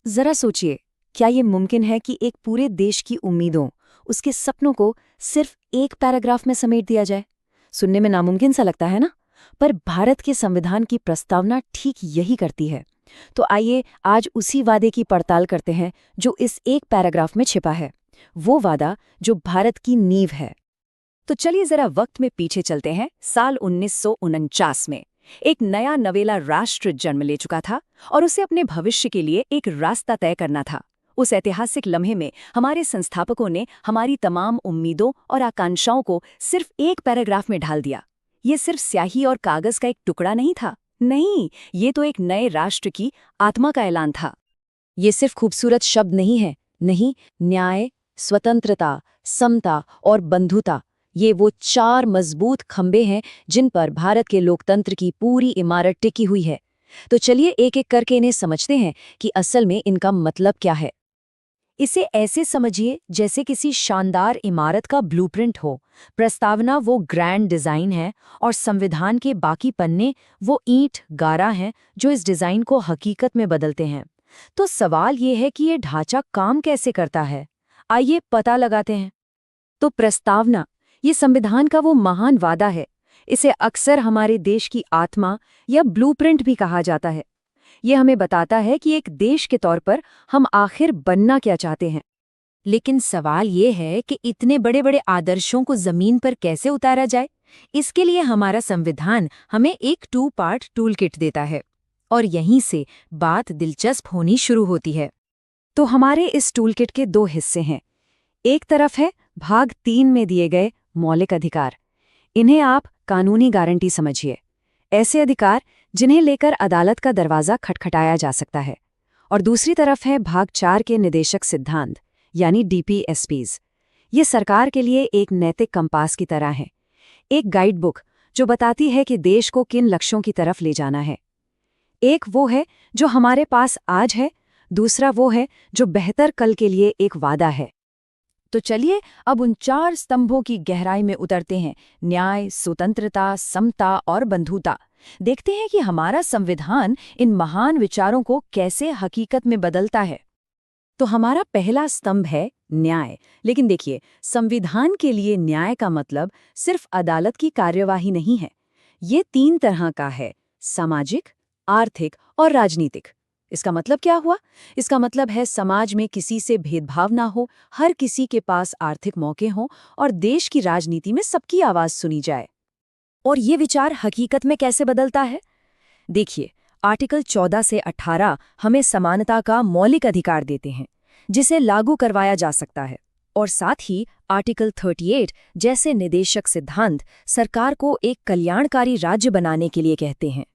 जरा सोचिए, क्या ये मुमकिन है कि एक पूरे देश की उम्मीदों, उसके सपनों को सिर्फ एक पैराग्राफ में समेट दिया जाए? सुनने में नामुमकिन सा लगता है ना? पर भारत के संविधान की प्रस्तावना ठीक यही करती है। तो आइए आज उसी वादे की पड़ताल करते हैं जो इस एक पैराग्राफ में छिपा है। वो वादा जो भारत की नींव है। तो चलिए जरा वक्त में पीछे चलते हैं, साल 1949 में। एक नया नवेला राष्ट्र जन्म ले चुका था और उसे अपने भविष्य के लिए एक रास्ता तय करना था। उस ऐतिहासिक लम्हे में हमारे संस्थापकों ने हमारी तमाम उम्मीदों और आकांक्षाओं को सिर्फ एक पैराग्राफ में ढाल दिया। ये सिर्फ स्याही और कागज का एक टुकड़ा नहीं था। नहीं, ये तो एक नए राष्ट्र की आत्मा का ऐलान था। ये सिर्फ खूबसूरत शब्द नहीं है। नहीं, न्याय, स्वतंत्रता, समता और बंधुता, ये वो चार मजबूत खंबे हैं जिन पर भारत के लोकतंत्र की पूरी इमारत टिकी हुई है। तो चलिए एक एक करके इन्हें समझते हैं कि असल में इनका मतलब क्या है। इसे ऐसे समझिए जैसे किसी शानदार इमारत का ब्लूप्रिंट हो। प्रस्तावना वो ग्रैंड डिजाइन है और संविधान के बाकी पन्ने वो ईंट गारा हैं जो इस डिजाइन को हकीकत में बदलते हैं। तो सवाल ये है कि ये ढांचा काम कैसे करता है। आइए पता लगाते हैं। तो प्रस्तावना, ये संविधान का वो महान वादा है। इसे अक्सर हमारे देश की आत्मा या ब्लूप्रिंट भी कहा जाता है। ये हमें बताता है कि एक देश के तौर पर हम आखिर बनना क्या चाहते हैं। लेकिन सवाल ये है कि इतने बड़े बड़े आदर्शों को जमीन पर कैसे उतारा जाए। इसके लिए हमारा संविधान हमें एक 2 पार्ट टूल किट देता है। और यहीं से बात दिलचस्प होनी शुरू होती है। तो हमारे इस टूल किट के दो हिस्से हैं। एक तरफ है भाग 3 में दिए गए मौलिक अधिकार। इन्हें आप कानूनी गारंटी समझिए। ऐसे अधिकार जिन्हें लेकर अदालत का दरवाजा खटखटाया जा सकता है। और दूसरी तरफ है भाग 4 के निदेशक सिद्धांत, यानी DPSPs। ये सरकार के लिए एक नैतिक कंपास की तरह है, एक गाइड बुक जो बताती है कि देश को किन लक्ष्यों की तरफ ले जाना है। एक वो है जो हमारे पास आज है, दूसरा वो है जो बेहतर कल के लिए एक वादा है। तो चलिए अब उन 4 स्तंभों की गहराई में उतरते हैं। न्याय, स्वतंत्रता, समता और बंधुता। देखते हैं कि हमारा संविधान इन महान विचारों को कैसे हकीकत में बदलता है। तो हमारा पहला स्तंभ है न्याय। लेकिन देखिए, संविधान के लिए न्याय का मतलब सिर्फ अदालत की कार्यवाही नहीं है। ये 3 तरह का है: सामाजिक, आर्थिक और राजनीतिक। इसका मतलब क्या हुआ? इसका मतलब है समाज में किसी से भेदभाव ना हो, हर किसी के पास आर्थिक मौके हों और देश की राजनीति में सबकी आवाज सुनी जाए। और ये विचार हकीकत में कैसे बदलता है? देखिए, आर्टिकल 14 से 18 हमें समानता का मौलिक अधिकार देते हैं, जिसे लागू करवाया जा सकता है। और साथ ही आर्टिकल 38 जैसे निदेशक सिद्धांत सरकार को एक कल्याणकारी राज्य बनाने के लिए कहते हैं।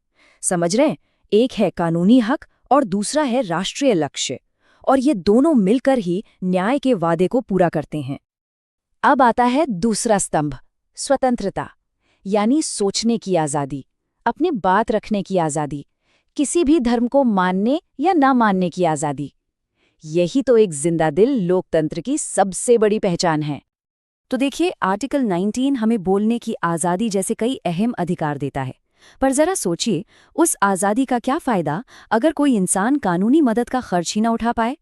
समझ रहे हैं? एक है कानूनी हक और दूसरा है राष्ट्रीय लक्ष्य। और ये दोनों मिलकर ही न्याय के वादे को पूरा करते हैं। अब आता है दूसरा स्तंभ, स्वतंत्रता, यानी सोचने की आज़ादी, अपनी बात रखने की आज़ादी, किसी भी धर्म को मानने या ना मानने की आज़ादी। यही तो एक जिंदा-दिल लोकतंत्र की सबसे बड़ी पहचान है। तो देखिए, आर्टिकल 19 हमें बोलने की आज़ादी जैसे कई अहम अधिकार देता है। पर जरा सोचिए, उस आज़ादी का क्या फ़ायदा अगर कोई इंसान कानूनी मदद का खर्च ही न उठा पाए?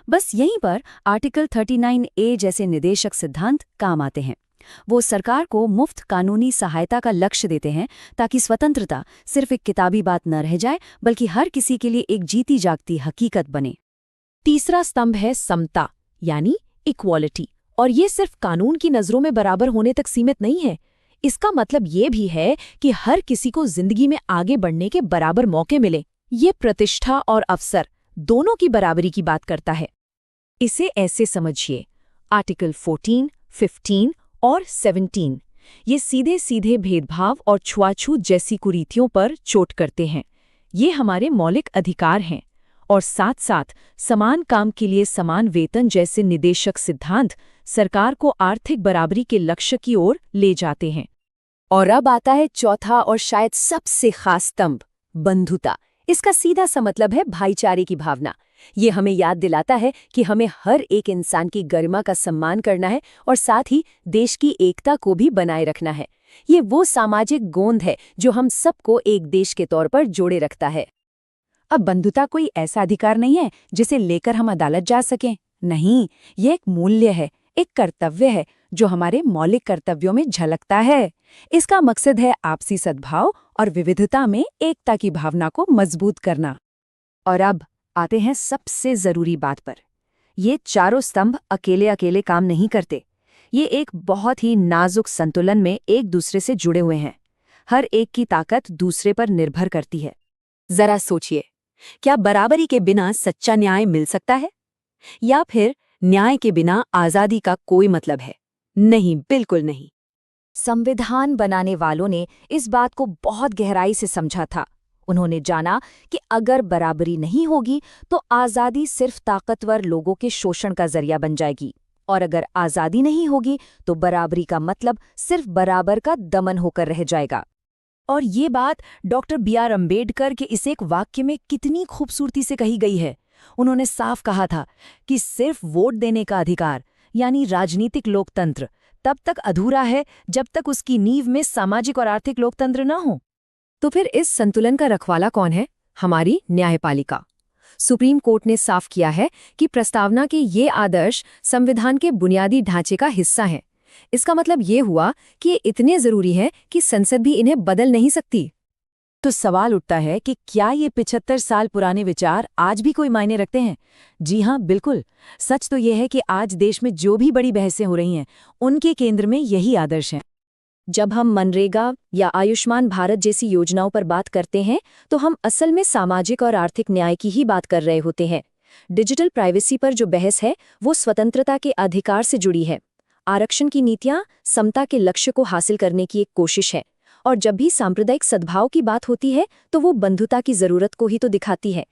बस यहीं पर आर्टिकल 39A जैसे निदेशक सिद्धांत काम आते हैं। वो सरकार को मुफ्त कानूनी सहायता का लक्ष्य देते हैं ताकि स्वतंत्रता सिर्फ एक किताबी बात न रह जाए, बल्कि हर किसी के लिए एक जीती जागती हकीकत बने। तीसरा स्तंभ है समता, यानी इक्वालिटी। और ये सिर्फ कानून की नज़रों में बराबर होने तक सीमित नहीं है। इसका मतलब ये भी है कि हर किसी को जिंदगी में आगे बढ़ने के बराबर मौके मिले। ये प्रतिष्ठा और अवसर दोनों की बराबरी की बात करता है। इसे ऐसे समझिए, आर्टिकल 14, 15 और 17 ये सीधे सीधे भेदभाव और छुआछूत जैसी कुरीतियों पर चोट करते हैं। ये हमारे मौलिक अधिकार हैं। और साथ साथ समान काम के लिए समान वेतन जैसे निदेशक सिद्धांत सरकार को आर्थिक बराबरी के लक्ष्य की ओर ले जाते हैं। और अब आता है चौथा और शायद सबसे खास स्तंभ, बंधुता। इसका सीधा सा मतलब है भाईचारे की भावना। ये हमें याद दिलाता है कि हमें हर एक इंसान की गरिमा का सम्मान करना है और साथ ही देश की एकता को भी बनाए रखना है। ये वो सामाजिक गोंद है जो हम सबको एक देश के तौर पर जोड़े रखता है। अब बंधुता कोई ऐसा अधिकार नहीं है जिसे लेकर हम अदालत जा सकें। नहीं, ये एक मूल्य है, एक कर्तव्य है जो हमारे मौलिक कर्तव्यों में झलकता है। इसका मकसद है आपसी सद्भाव और विविधता में एकता की भावना को मजबूत करना। और अब आते हैं सबसे जरूरी बात पर। ये चारों स्तंभ अकेले अकेले काम नहीं करते। ये एक बहुत ही नाजुक संतुलन में एक दूसरे से जुड़े हुए हैं। हर एक की ताकत दूसरे पर निर्भर करती है। जरा सोचिए, क्या बराबरी के बिना सच्चा न्याय मिल सकता है? या फिर न्याय के बिना आजादी का कोई मतलब है? नहीं, बिल्कुल नहीं। संविधान बनाने वालों ने इस बात को बहुत गहराई से समझा था। उन्होंने जाना कि अगर बराबरी नहीं होगी तो आज़ादी सिर्फ ताकतवर लोगों के शोषण का जरिया बन जाएगी, और अगर आज़ादी नहीं होगी तो बराबरी का मतलब सिर्फ बराबर का दमन होकर रह जाएगा। और ये बात डॉक्टर बी.आर. अम्बेडकर के इस एक वाक्य में कितनी खूबसूरती से कही गई है। उन्होंने साफ कहा था कि सिर्फ वोट देने का अधिकार, यानी राजनीतिक लोकतंत्र, तब तक अधूरा है जब तक उसकी नींव में सामाजिक और आर्थिक लोकतंत्र न हो। तो फिर इस संतुलन का रखवाला कौन है? हमारी न्यायपालिका। सुप्रीम कोर्ट ने साफ किया है कि प्रस्तावना के ये आदर्श संविधान के बुनियादी ढांचे का हिस्सा हैं। इसका मतलब ये हुआ कि ये इतने जरूरी है कि संसद भी इन्हें बदल नहीं सकती। तो सवाल उठता है कि क्या ये 75 साल पुराने विचार आज भी कोई मायने रखते हैं? जी हाँ, बिल्कुल। सच तो ये है कि आज देश में जो भी बड़ी बहसें हो रही हैं, उनके केंद्र में यही आदर्श हैं। जब हम मनरेगा या आयुष्मान भारत जैसी योजनाओं पर बात करते हैं तो हम असल में सामाजिक और आर्थिक न्याय की ही बात कर रहे होते हैं। डिजिटल प्राइवेसी पर जो बहस है वो स्वतंत्रता के अधिकार से जुड़ी है। आरक्षण की नीतियां समता के लक्ष्य को हासिल करने की एक कोशिश है, और जब भी सांप्रदायिक सद्भाव की बात होती है तो वो बंधुता की जरूरत को ही तो दिखाती है।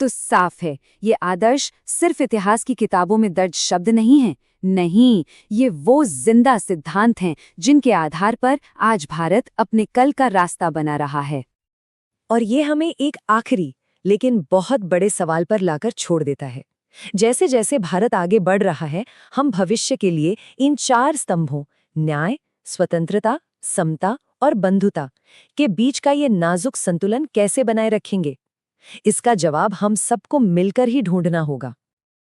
तो साफ है, ये आदर्श सिर्फ इतिहास की किताबों में दर्ज शब्द नहीं हैं। नहीं, ये वो जिंदा सिद्धांत हैं जिनके आधार पर आज भारत अपने कल का रास्ता बना रहा है। और ये हमें एक आखिरी लेकिन बहुत बड़े सवाल पर लाकर छोड़ देता है। जैसे जैसे भारत आगे बढ़ रहा है, हम भविष्य के लिए इन चार स्तंभों न्याय, स्वतंत्रता, समता और बंधुता के बीच का ये नाजुक संतुलन कैसे बनाए रखेंगे? इसका जवाब हम सबको मिलकर ही ढूंढना होगा।